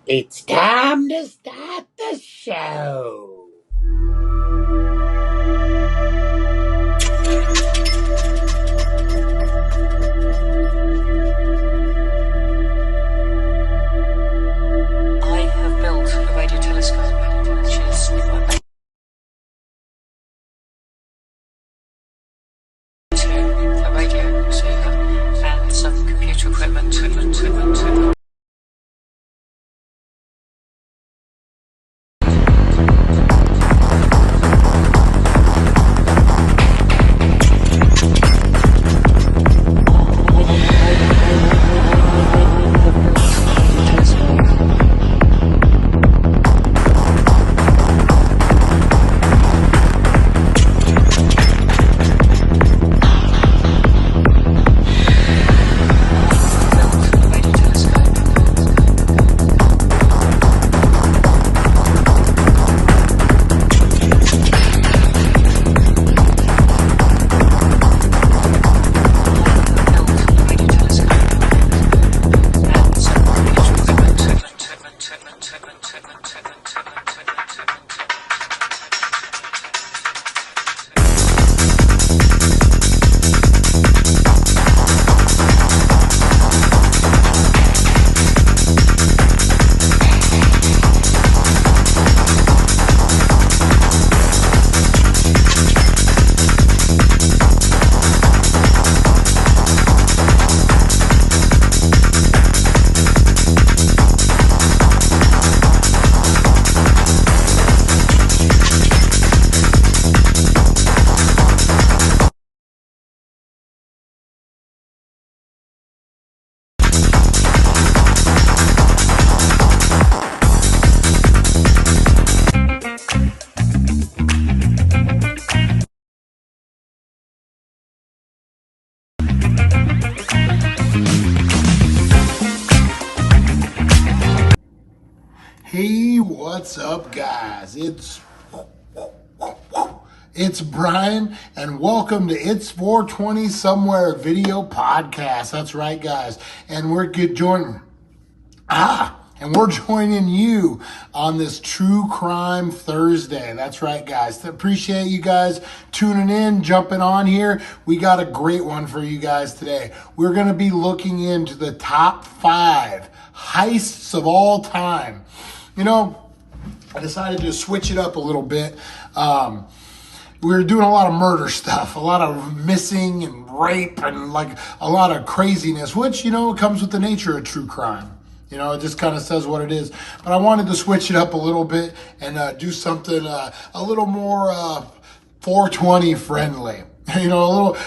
It's time to start the show. I have built a radio telescope, which is a radio receiver and some computer equipment. Hey, what's up, guys? It's Brian, and welcome to It's 420 Somewhere video podcast. That's right, guys. And we're joining you on this True Crime Thursday. That's right, guys. Appreciate you guys tuning in, jumping on here. We got a great one for you guys today. We're going to be looking into the top 5 heists of all time. You know, I decided to switch it up a little bit. We were doing a lot of murder stuff, a lot of missing and rape and like a lot of craziness, which, you know, comes with the nature of true crime. You know, it just kind of says what it is. But I wanted to switch it up a little bit and do something a little more 420 friendly. You know,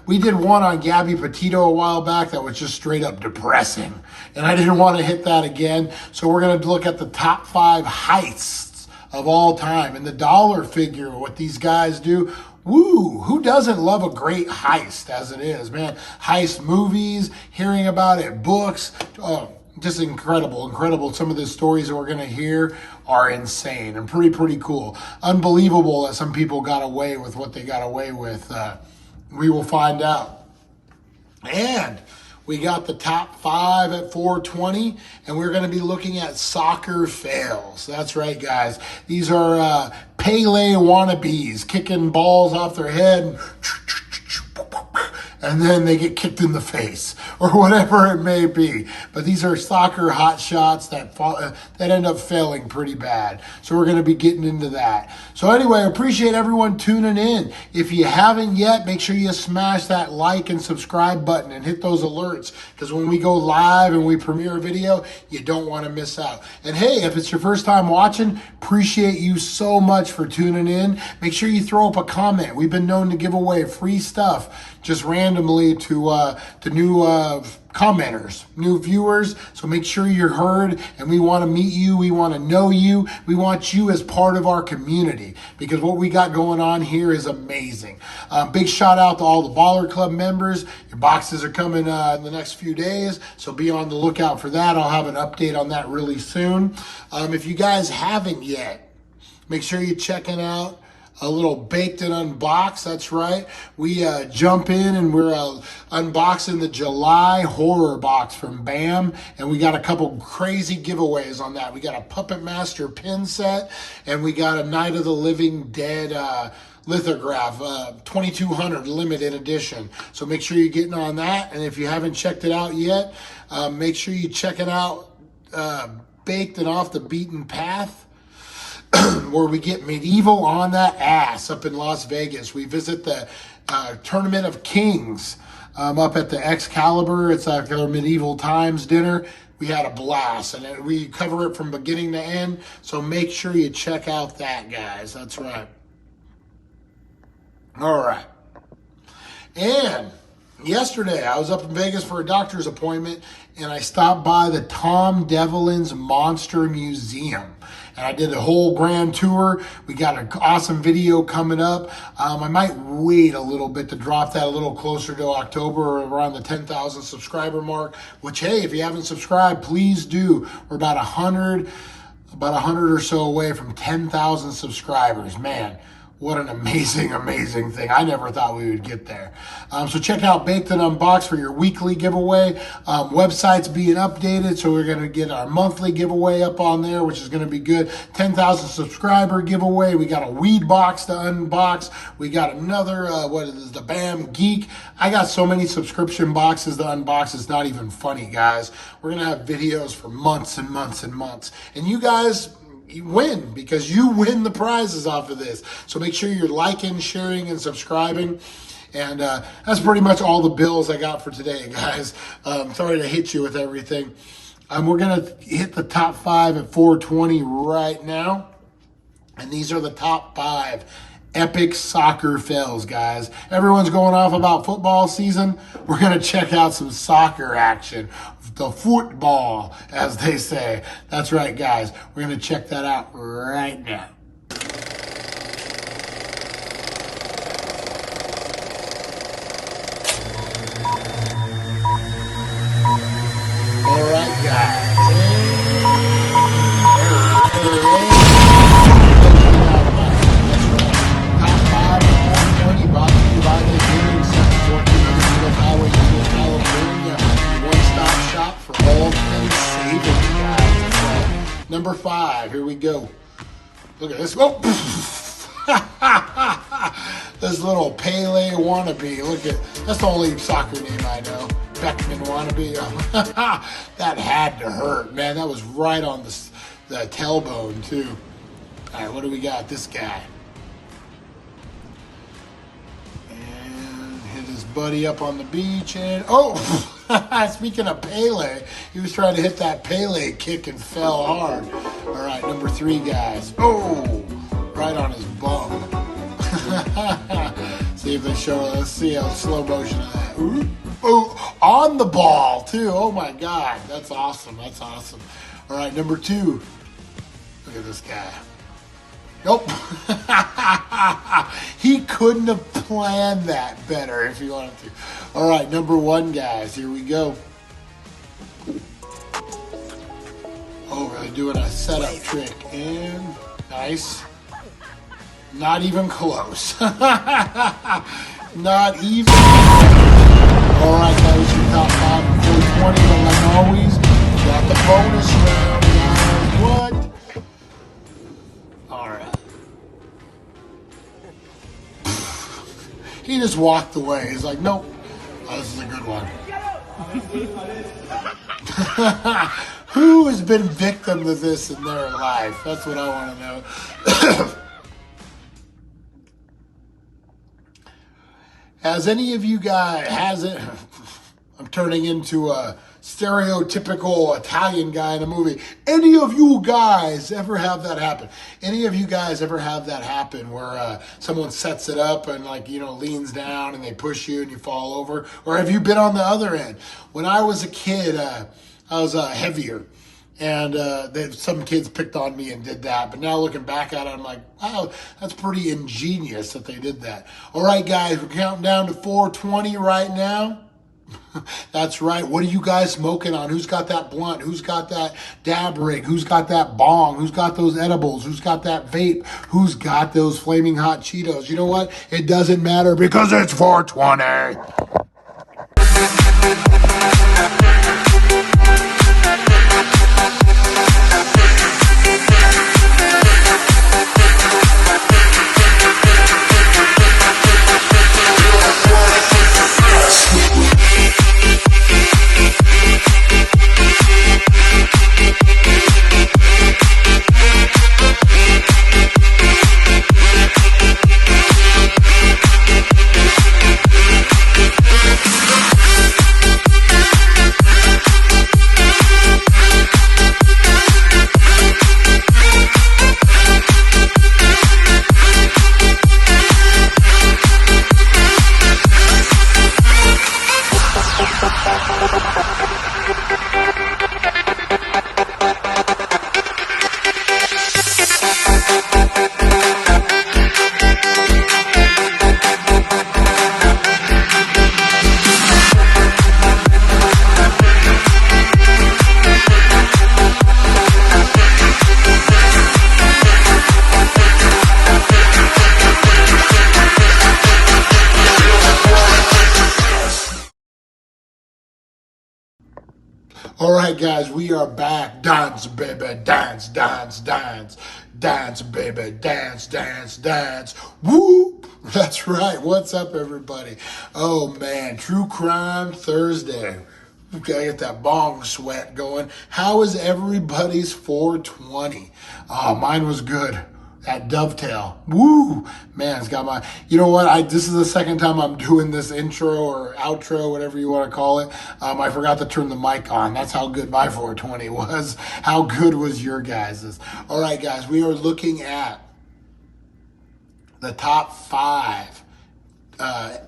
we did one on Gabby Petito a while back that was just straight up depressing. And I didn't want to hit that again. So we're going to look at the top 5 heists of all time. And the dollar figure, what these guys do. Woo, who doesn't love a great heist as it is, man? Heist movies, hearing about it, books, just incredible. Some of the stories that we're going to hear are insane and pretty cool. Unbelievable that some people got away with what they got away with. We will find out. And we got the top 5 at 420, and we're going to be looking at soccer fails. That's right, guys. These are Pele wannabes kicking balls off their head and then they get kicked in the face or whatever it may be. But these are soccer hot shots that end up failing pretty bad. So we're going to be getting into that. So anyway, I appreciate everyone tuning in. If you haven't yet, make sure you smash that like and subscribe button and hit those alerts, because when we go live and we premiere a video, you don't want to miss out. And hey, if it's your first time watching, appreciate you so much for tuning in. Make sure you throw up a comment. We've been known to give away free stuff just randomly to new commenters, new viewers. So make sure you're heard, and we want to meet you. We want to know you. We want you as part of our community, because what we got going on here is amazing. Big shout out to all the Baller Club members. Your boxes are coming in the next few days, so be on the lookout for that. I'll have an update on that really soon. If you guys haven't yet, make sure you're checking out a little baked and unboxed. That's right. We jump in and we're unboxing the July horror box from BAM, and we got a couple crazy giveaways on that. We got a Puppet Master pin set, and we got a Night of the Living Dead lithograph, 2200 limited edition. So make sure you're getting on that, and if you haven't checked it out yet, make sure you check it out. Baked and Off the Beaten Path, where we get medieval on that ass up in Las Vegas. We visit the Tournament of Kings up at the Excalibur. It's like our medieval times dinner. We had a blast, and we cover it from beginning to end. So make sure you check out that, guys. That's right. All right. And yesterday, I was up in Vegas for a doctor's appointment, and I stopped by the Tom Devlin's Monster Museum. And I did a whole grand tour. We got an awesome video coming up. I might wait a little bit to drop that a little closer to October, or around the 10,000 subscriber mark, which, hey, if you haven't subscribed, please do. We're about 100 or so away from 10,000 subscribers. Man, what an amazing, amazing thing. I never thought we would get there. So check out Baked and Unboxed for your weekly giveaway. Website's being updated, so we're going to get our monthly giveaway up on there, which is going to be good. 10,000 subscriber giveaway. We got a weed box to unbox. We got another, the BAM Geek. I got so many subscription boxes to unbox, it's not even funny, guys. We're going to have videos for months and months and months. And you guys, you win, because you win the prizes off of this. So make sure you're liking, sharing, and subscribing. And that's pretty much all the bills I got for today, guys. Sorry to hit you with everything. We're going to hit the top 5 at 420 right now. And these are the top 5 epic soccer fails, guys. Everyone's going off about football season. We're going to check out some soccer action. The football, as they say. That's right, guys. We're going to check that out right now. All right, guys. Top 5 20 brought to you by the Gaming Center, 1400 Highway, California. One-stop shop for all things saving, guys. That's right. Number 5, here we go. Look at this. Oh! This little Pele wannabe. Look at, that's the only soccer name I know. Beckman wannabe. That had to hurt, man. That was right on the tailbone, too. All right, what do we got? This guy. And hit his buddy up on the beach. And, oh! Speaking of Pele, he was trying to hit that Pele kick and fell hard. All right, number 3, guys. Oh! Right on his bum. See if they show, let's see how slow motion of that. Ooh. Oh, on the ball, too. Oh, my God. That's awesome. That's awesome. All right, number 2. Look at this guy. Nope. He couldn't have planned that better if he wanted to. All right, number 1, guys. Here we go. Oh, we're doing a setup trick. And nice. Not even close. Not even close. All right, that was your top 5 for 420. But like always, we got the bonus round, guys. What? All right. He just walked away. He's like, nope. Oh, this is a good one. Who has been victim to this in their life? That's what I want to know. Has any of you guys, I'm turning into a stereotypical Italian guy in a movie. Any of you guys ever have that happen? Any of you guys ever have that happen where someone sets it up and leans down and they push you and you fall over? Or have you been on the other end? When I was a kid, I was heavier. And some kids picked on me and did that. But now looking back at it, I'm like, wow, that's pretty ingenious that they did that. All right, guys, we're counting down to 420 right now. That's right. What are you guys smoking on? Who's got that blunt? Who's got that dab rig? Who's got that bong? Who's got those edibles? Who's got that vape? Who's got those flaming hot Cheetos? You know what? It doesn't matter because it's 420. All right, guys, we are back. Dance, baby, dance, dance, dance. Dance, baby, dance, dance, dance. Woo! That's right. What's up, everybody? Oh, man, True Crime Thursday. We gotta get that bong sweat going. How is everybody's 420? Oh, mine was good. That dovetail. Woo! Man, it's got my... You know what? This is the second time I'm doing this intro or outro, whatever you want to call it. I forgot to turn the mic on. That's how good my 420 was. How good was your guys's? All right, guys. We are looking at the top 5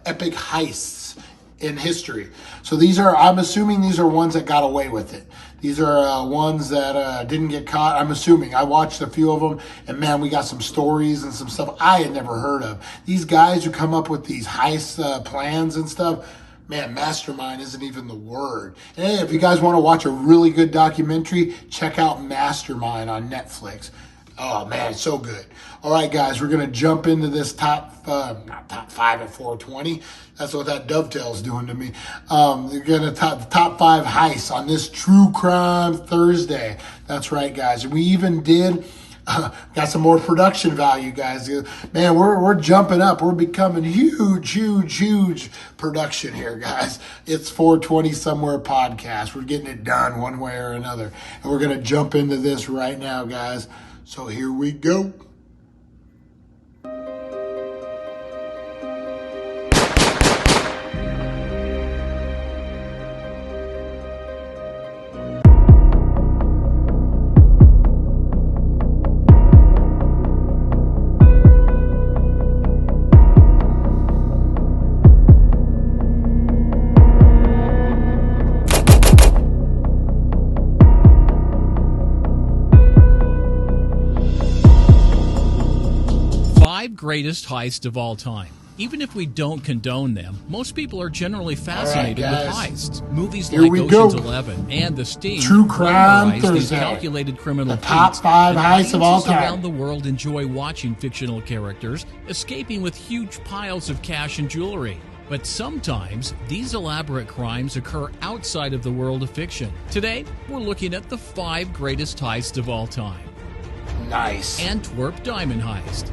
epic heists in history. So I'm assuming these are ones that got away with it. These are ones that didn't get caught. I'm assuming. I watched a few of them, and man, we got some stories and some stuff I had never heard of. These guys who come up with these heist plans and stuff, man, mastermind isn't even the word. And hey, if you guys want to watch a really good documentary, check out Mastermind on Netflix. Oh, man, so good. All right, guys, we're going to jump into this not top 5 at 420. That's what that dovetail's doing to me. We're going to top 5 heists on this True Crime Thursday. That's right, guys. We even did... got some more production value, guys. Man, we're jumping up. We're becoming huge production here, guys. It's 420 Somewhere podcast. We're getting it done one way or another. And we're going to jump into this right now, guys. So here we go. Greatest heist of all time. Even if we don't condone them, most people are generally fascinated with heists. Movies like Ocean's 11 and The Sting True Crime Thursday. These calculated criminal the top 5 heists of all time. Around the world enjoy watching fictional characters escaping with huge piles of cash and jewelry. But sometimes these elaborate crimes occur outside of the world of fiction. Today, we're looking at the 5 greatest heists of all time. Nice. Antwerp Diamond Heist.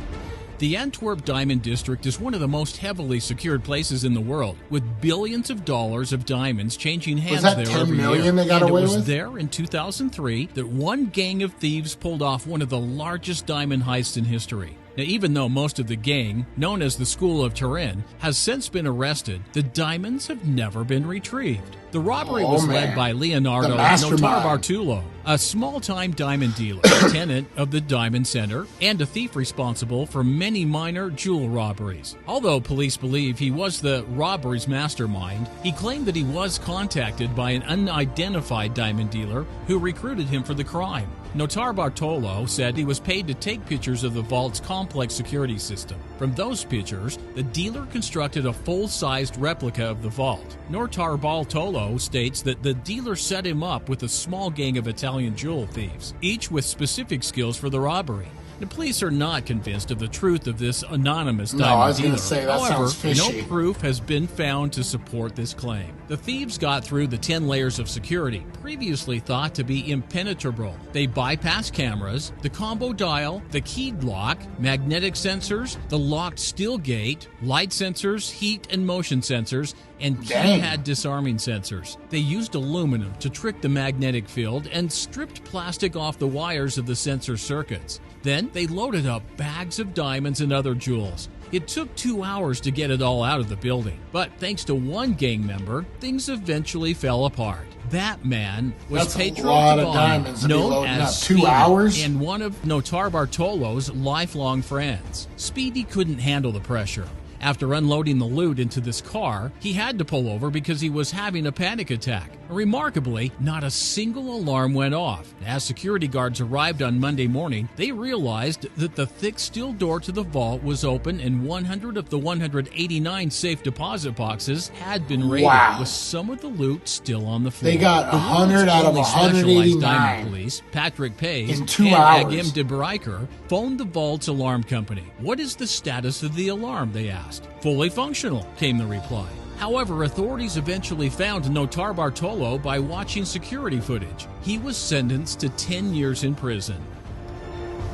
The Antwerp Diamond District is one of the most heavily secured places in the world, with billions of dollars of diamonds changing hands there every year. Was that 10 million they got away with? It was there in 2003 that one gang of thieves pulled off one of the largest diamond heists in history. Now, even though most of the gang, known as the School of Turin, has since been arrested, the diamonds have never been retrieved. The robbery was led by Leonardo Notarbartolo, a small-time diamond dealer, tenant of the Diamond Center, and a thief responsible for many minor jewel robberies. Although police believe he was the robbery's mastermind, he claimed that he was contacted by an unidentified diamond dealer who recruited him for the crime. Notar Bartolo said he was paid to take pictures of the vault's complex security system. From those pictures, the dealer constructed a full-sized replica of the vault. Notar Bartolo states that the dealer set him up with a small gang of Italian jewel thieves, each with specific skills for the robbery. The police are not convinced of the truth of this anonymous diamond dealer. However, no proof has been found to support this claim. The thieves got through the 10 layers of security, previously thought to be impenetrable. They bypassed cameras, the combo dial, the keyed lock, magnetic sensors, the locked steel gate, light sensors, heat and motion sensors, and keypad disarming sensors. They used aluminum to trick the magnetic field and stripped plastic off the wires of the sensor circuits. Then they loaded up bags of diamonds and other jewels. It took 2 hours to get it all out of the building, but thanks to one gang member, things eventually fell apart. That man was Pedro Tabano, known as Speedy, 2 hours? and one of Notar Bartolo's lifelong friends. Speedy couldn't handle the pressure. After unloading the loot into this car, he had to pull over because he was having a panic attack. Remarkably, not a single alarm went off. As security guards arrived on Monday morning, they realized that the thick steel door to the vault was open and 100 of the 189 safe deposit boxes had been raided, with some of the loot still on the floor. They got 100 out of 189. Diamond Police, Patrick Pays, in 2 and hours. Agim de Breiker phoned the vault's alarm company. "What is the status of the alarm?" they asked. "Fully functional," came the reply. However, authorities eventually found Notar Bartolo by watching security footage. He was sentenced to 10 years in prison.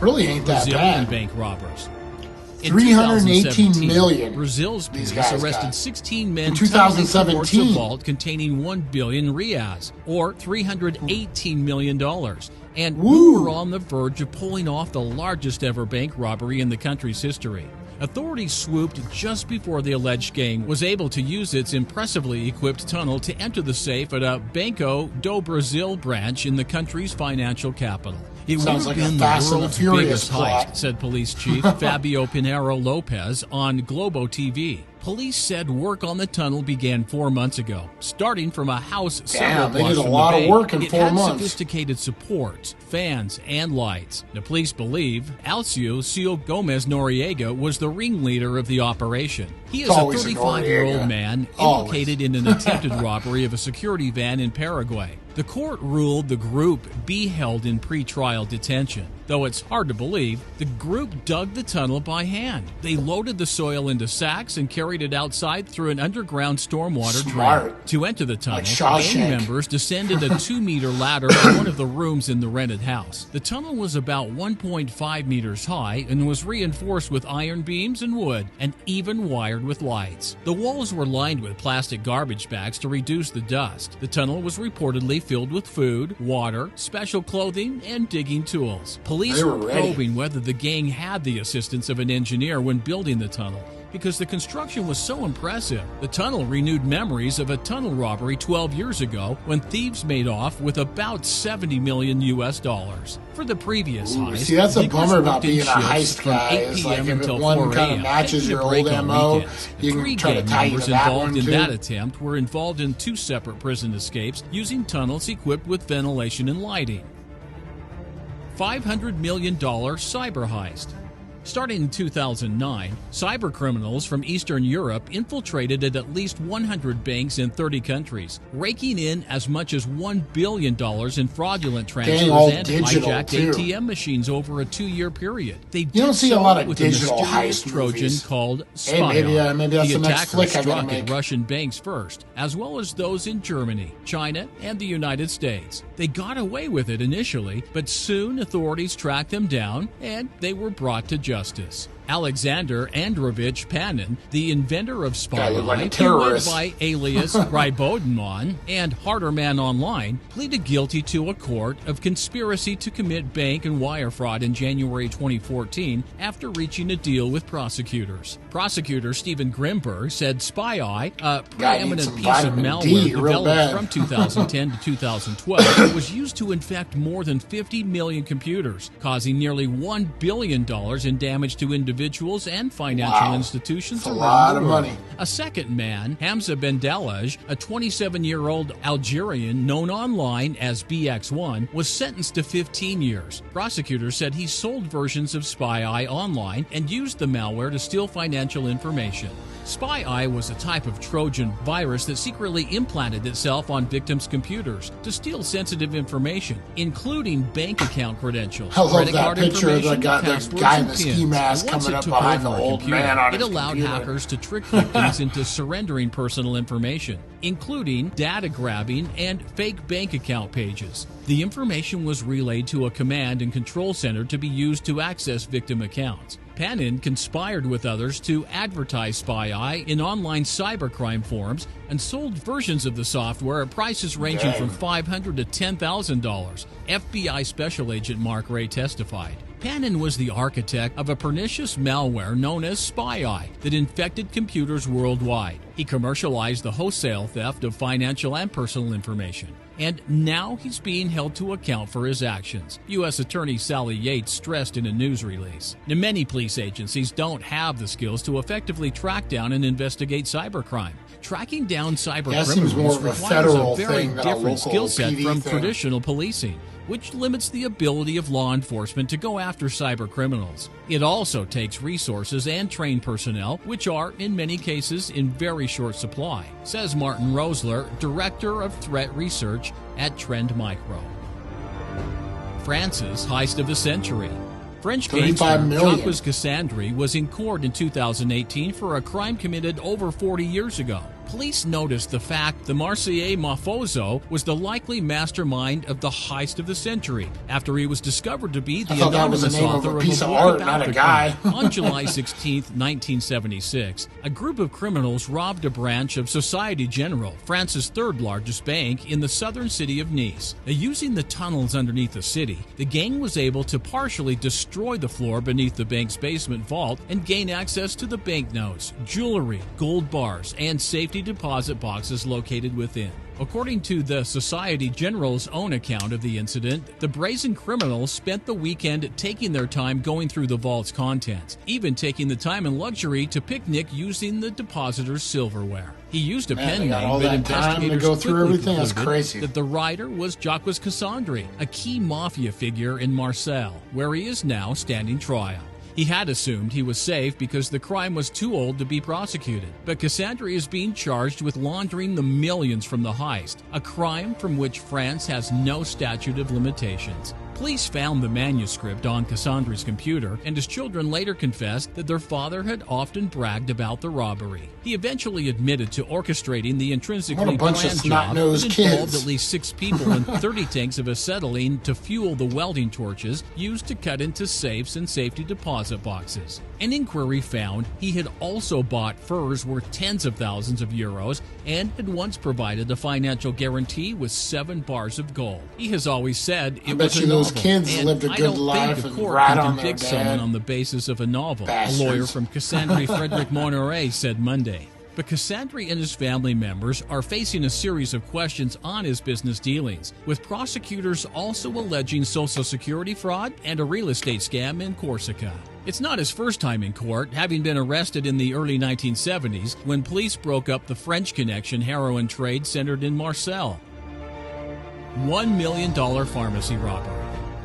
Really ain't that Brazilian bad. bank robbers. In 318 million. Brazil's police arrested 16 men in 2017 towards a vault containing 1 billion reais, or $318 million, and we were on the verge of pulling off the largest ever bank robbery in the country's history. Authorities swooped just before the alleged gang was able to use its impressively equipped tunnel to enter the safe at a Banco do Brasil branch in the country's financial capital. It would have been the world's biggest heist, said police chief Fabio Pinheiro Lopez on Globo TV. Police said work on the tunnel began 4 months ago, starting from a house several blocks from the bank. Work in 4 months. It had sophisticated supports, fans, and lights. The police believe Alcio Gomez Noriega was the ringleader of the operation. He is a 35-year-old man implicated in an attempted robbery of a security van in Paraguay. The court ruled the group be held in pre-trial detention. Though it's hard to believe, the group dug the tunnel by hand. They loaded the soil into sacks and carried it outside through an underground stormwater drain. To enter the tunnel, gang members descended a 2-meter ladder in one of the rooms in the rented house. The tunnel was about 1.5 meters high and was reinforced with iron beams and wood, and even wired with lights. The walls were lined with plastic garbage bags to reduce the dust. The tunnel was reportedly filled with food, water, special clothing, and digging tools. Police were probing whether the gang had the assistance of an engineer when building the tunnel, because the construction was so impressive. The tunnel renewed memories of a tunnel robbery 12 years ago when thieves made off with about $70 million. For the previous heist, see, that's a bummer about being a heist guy. Is like if one kind of matches your old MO, you can try to tie you to that one too. In that attempt were involved in 2 separate prison escapes using tunnels equipped with ventilation and lighting. $500 million cyber heist. Starting in 2009, cybercriminals from Eastern Europe infiltrated at least 100 banks in 30 countries, raking in as much as $1 billion in fraudulent transfers and hijacked ATM machines over a 2-year period. They don't see a lot of digital heist Trojan movies. called Hey, Spy. maybe that's The the next attackers flick I gotta struck at make. Russian banks first, as well as those in Germany, China, and the United States. They got away with it initially, but soon authorities tracked them down and they were brought to justice. Alexander Androvich Panin, the inventor of Spy, who went by alias Rybodemon and Harderman Online, pleaded guilty to a court of conspiracy to commit bank and wire fraud in January 2014 after reaching a deal with prosecutors. Prosecutor Stephen Grimberg said Spy, a preeminent piece of malware developed from 2010 to 2012, was used to infect more than 50 million computers, causing nearly $1 billion in damage to individuals individuals and financial institutions That's a around lot the of world. money. A second man, Hamza Bendelaj, a 27-year-old Algerian known online as BX1, was sentenced to 15 years. Prosecutors said he sold versions of SpyEye online and used the malware to steal financial information. SpyEye was a type of Trojan virus that secretly implanted itself on victims' computers to steal sensitive information, including bank account credentials, I love credit that card picture of the information, guy passwords, in and the ski pins. mask And once coming it up took behind the over a old computer, man on it his allowed computer. hackers to trick victims into surrendering personal information, including data grabbing and fake bank account pages. The information was relayed to a command and control center to be used to access victim accounts. Panin conspired with others to advertise SpyEye in online cybercrime forums and sold versions of the software at prices ranging from $500 to $10,000. FBI Special Agent Mark Ray testified. Panin was the architect of a pernicious malware known as SpyEye that infected computers worldwide. He commercialized the wholesale theft of financial and personal information. And now he's being held to account for his actions, U.S. Attorney Sally Yates stressed in a news release. Now, many police agencies don't have the skills to effectively track down and investigate cybercrime. Tracking down cyber That seems more criminals of a requires federal a very thing than a different local skill set PD from thing. traditional policing, which limits the ability of law enforcement to go after cyber criminals. It also takes resources and trained personnel, which are, in many cases, in very short supply, says Martin Rosler, Director of Threat Research at Trend Micro. France's heist of the century. French 35 gangster million. Jacques Cassandre was in court in 2018 for a crime committed over 40 years ago. Police noticed the fact the Marseillais mafioso was the likely mastermind of the heist of the century after he was discovered to be the I thought that was the anonymous name of author a piece of book art, about not a the guy. crime. On July 16, 1976, a group of criminals robbed a branch of Societe Generale, France's third largest bank, in the southern city of Nice. Using the tunnels underneath the city, the gang was able to partially destroy the floor beneath the bank's basement vault and gain access to the banknotes, jewelry, gold bars, and safety deposit boxes located within. According to the Societe Generale's own account of the incident, the brazen criminals spent the weekend taking their time going through the vault's contents, even taking the time and luxury to picnic using the depositor's silverware. He used a pen they got name, all but that time to investigators go through quickly everything? That's concluded crazy. that the rider was Jacques Cassandre, a key mafia figure in Marseille, where he is now standing trial. He had assumed he was safe because the crime was too old to be prosecuted. But Cassandre is being charged with laundering the millions from the heist, a crime from which France has no statute of limitations. Police found the manuscript on Cassandre's computer, and his children later confessed that their father had often bragged about the robbery. He eventually admitted to orchestrating the intrinsically What a bunch of planned job snot-nosed that involved kids. at least 6 people and 30 tanks of acetylene to fuel the welding torches used to cut into safes and safety deposit boxes. An inquiry found he had also bought furs worth tens of thousands of euros and had once provided a financial guarantee with 7 bars of gold. He has always said it bet was a you those novel, kids and lived a I good don't life think and the court rat can on their convict someone dad. on the basis of a novel, Bastards. a lawyer from Cassandre Frederic Monneray said Monday. But Cassandre and his family members are facing a series of questions on his business dealings, with prosecutors also alleging Social Security fraud and a real estate scam in Corsica. It's not his first time in court, having been arrested in the early 1970s when police broke up the French Connection heroin trade centered in Marseille. $1 million pharmacy robbery.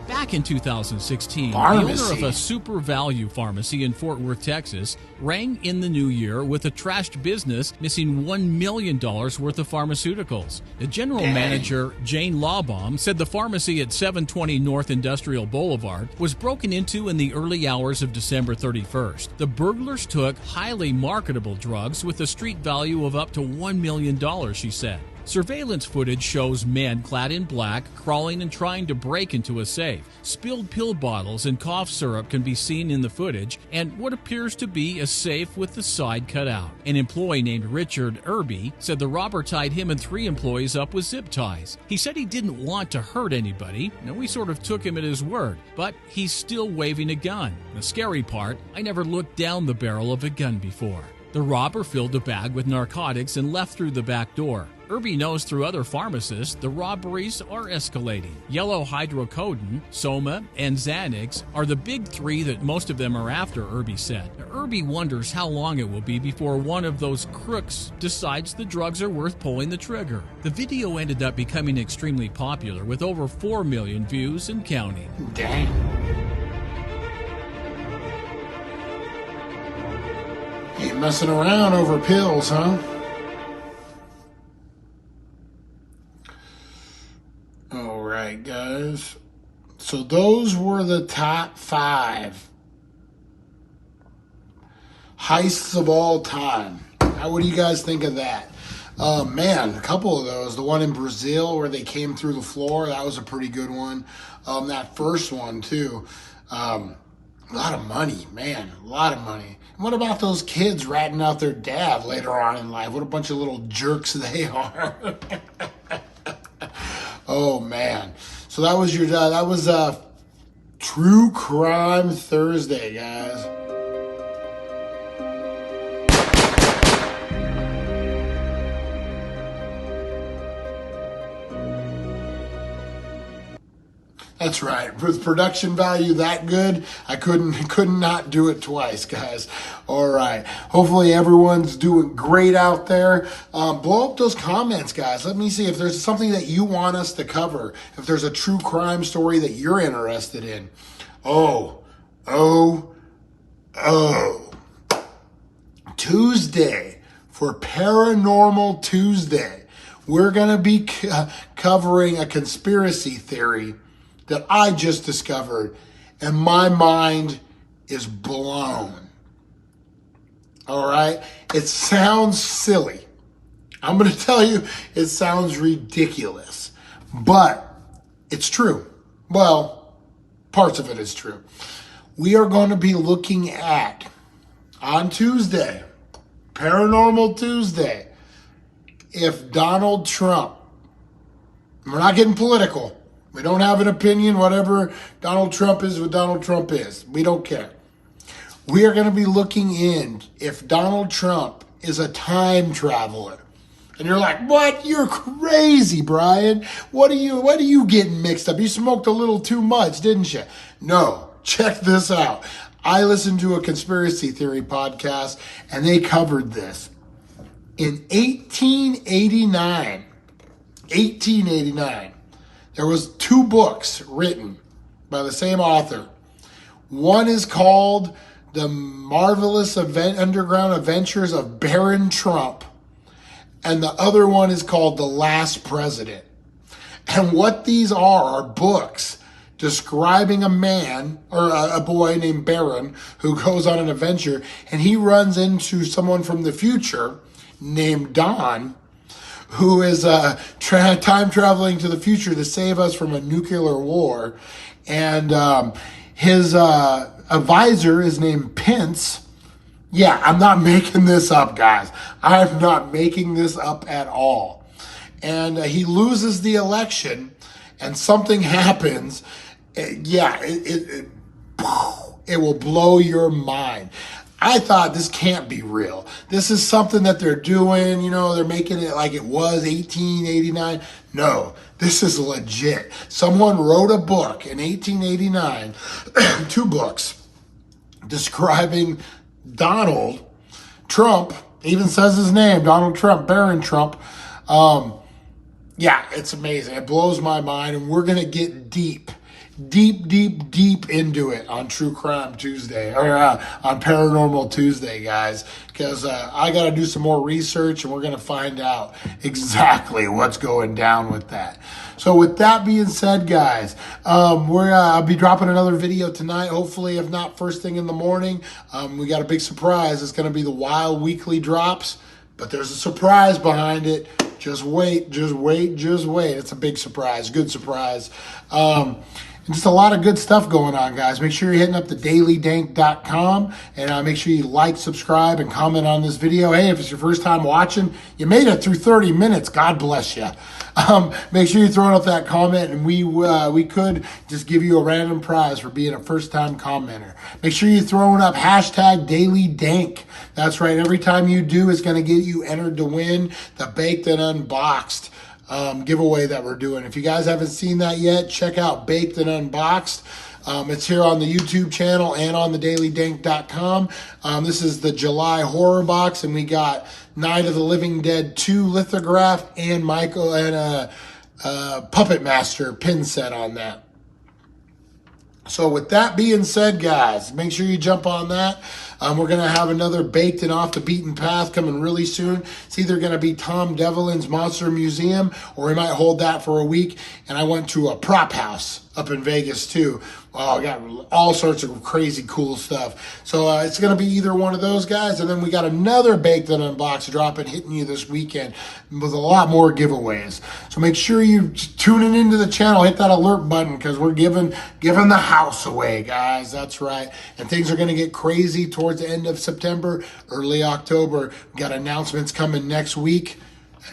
Back in 2016, the owner of Pharmacy? a super value pharmacy in Fort Worth, Texas, rang in the new year with a trashed business missing $1 million worth of pharmaceuticals. The general manager, Jane Lawbaum, said the pharmacy at 720 North Industrial Boulevard was broken into in the early hours of December 31st. The burglars took highly marketable drugs with a street value of up to $1 million, she said. Surveillance footage shows men clad in black crawling and trying to break into a safe. Spilled pill bottles and cough syrup can be seen in the footage, and what appears to be a safe with the side cut out. An employee named Richard Irby said the robber tied him and 3 employees up with zip ties. He said he didn't want to hurt anybody, and we sort of took him at his word, but he's still waving a gun. The scary part, I never looked down the barrel of a gun before. The robber filled a bag with narcotics and left through the back door. Irby knows through other pharmacists the robberies are escalating. Yellow hydrocodone, Soma, and Xanax are the big three that most of them are after, Irby said. Irby wonders how long it will be before one of those crooks decides the drugs are worth pulling the trigger. The video ended up becoming extremely popular with over 4 million views and counting. Dang. Ain't messing around over pills, huh? All right, guys. So those were the top 5 heists of all time. What do you guys think of that? Man, a couple of those. The one in Brazil where they came through the floor, that was a pretty good one. That first one, too. A lot of money, man. A lot of money. And what about those kids ratting out their dad later on in life? What a bunch of little jerks they are. Oh, man. So that was True Crime Thursday, guys. That's right. With production value that good, I could not do it twice, guys. All right. Hopefully everyone's doing great out there. Blow up those comments, guys. Let me see if there's something that you want us to cover. If there's a true crime story that you're interested in. Tuesday for Paranormal Tuesday, we're going to be covering a conspiracy theory that I just discovered, and my mind is blown. All right? It sounds silly. I'm going to tell you, it sounds ridiculous, but it's true. Well, parts of it is true. We are going to be looking at, on Tuesday, Paranormal Tuesday, if Donald Trump, we're not getting political, we don't have an opinion, whatever Donald Trump is, what Donald Trump is. We don't care. We are going to be looking in if Donald Trump is a time traveler. And you're like, what? You're crazy, Brian. What are you getting mixed up? You smoked a little too much, didn't you? No. Check this out. I listened to a conspiracy theory podcast, and they covered this. In 1889, there was 2 books written by the same author. One is called The Marvelous Underground Adventures of Baron Trump, and the other one is called The Last President. And what these are books describing a man or a boy named Baron who goes on an adventure, and he runs into someone from the future named Don, who is time traveling to the future to save us from a nuclear war. And his advisor is named Pence. Yeah, I'm not making this up, guys. I'm not making this up at all. And he loses the election, and something happens. It will blow your mind. I thought this can't be real. This is something that they're doing, they're making it like it was 1889. No, this is legit. Someone wrote a book in 1889, 2 books, describing Donald Trump, even says his name, Donald Trump, Baron Trump. It's amazing. It blows my mind, and we're going to get deep into it on True Crime Tuesday, or on Paranormal Tuesday, guys, because I got to do some more research, and we're going to find out exactly what's going down with that. So with that being said, guys, I'll be dropping another video tonight, hopefully, if not first thing in the morning. We got a big surprise. It's going to be the Wild Weekly Drops, but there's a surprise behind it. Just wait. It's a big surprise, good surprise. and just a lot of good stuff going on, guys. Make sure you're hitting up the dailydank.com, and make sure you like, subscribe, and comment on this video. Hey, if it's your first time watching, you made it through 30 minutes. God bless you. Make sure you're throwing up that comment, and we could just give you a random prize for being a first-time commenter. Make sure you're throwing up hashtag Daily Dank. That's right. Every time you do, it's going to get you entered to win the Baked and Unboxed giveaway that we're doing. If you guys haven't seen that yet, check out Baked and Unboxed. It's here on the YouTube channel and on the dailydank.com. This is the July horror box, and we got Night of the Living Dead 2 lithograph and Michael and a Puppet Master pin set on that. So with that being said, guys, make sure you jump on that. We're going to have another Baked and Off the Beaten Path coming really soon. It's either going to be Tom Devlin's Monster Museum, or we might hold that for a week. And I went to a prop house up in Vegas too. Oh, I got all sorts of crazy cool stuff. So it's going to be either one of those, guys. And then we got another Baked and Unboxed dropping hitting you this weekend with a lot more giveaways. So make sure you tuning into the channel. Hit that alert button, because we're giving the house away, guys. That's right. And things are going to get crazy towards the end of September, early October. We got announcements coming next week.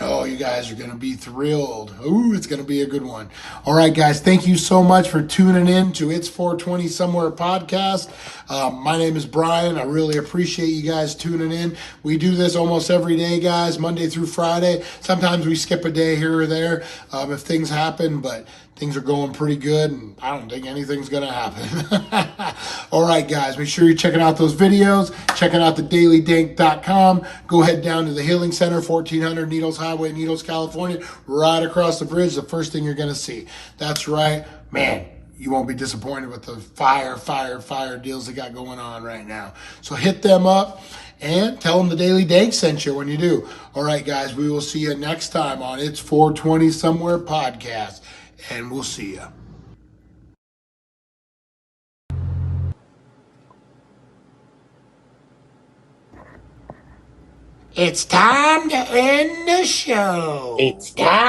Oh, you guys are going to be thrilled. Ooh, it's going to be a good one. All right, guys, thank you so much for tuning in to It's 420 Somewhere podcast. My name is Brian. I really appreciate you guys tuning in. We do this almost every day, guys, Monday through Friday. Sometimes we skip a day here or there if things happen, but things are going pretty good, and I don't think anything's going to happen. All right, guys, make sure you're checking out those videos, checking out the dailydank.com. Go head down to the Healing Center, 1400 Needles Highway, Needles, California, right across the bridge. The first thing you're going to see. That's right. Man, you won't be disappointed with the fire deals they got going on right now. So hit them up and tell them the Daily Dank sent you when you do. All right, guys, we will see you next time on It's 420 Somewhere podcast. And we'll see ya. It's time to end the show. It's time.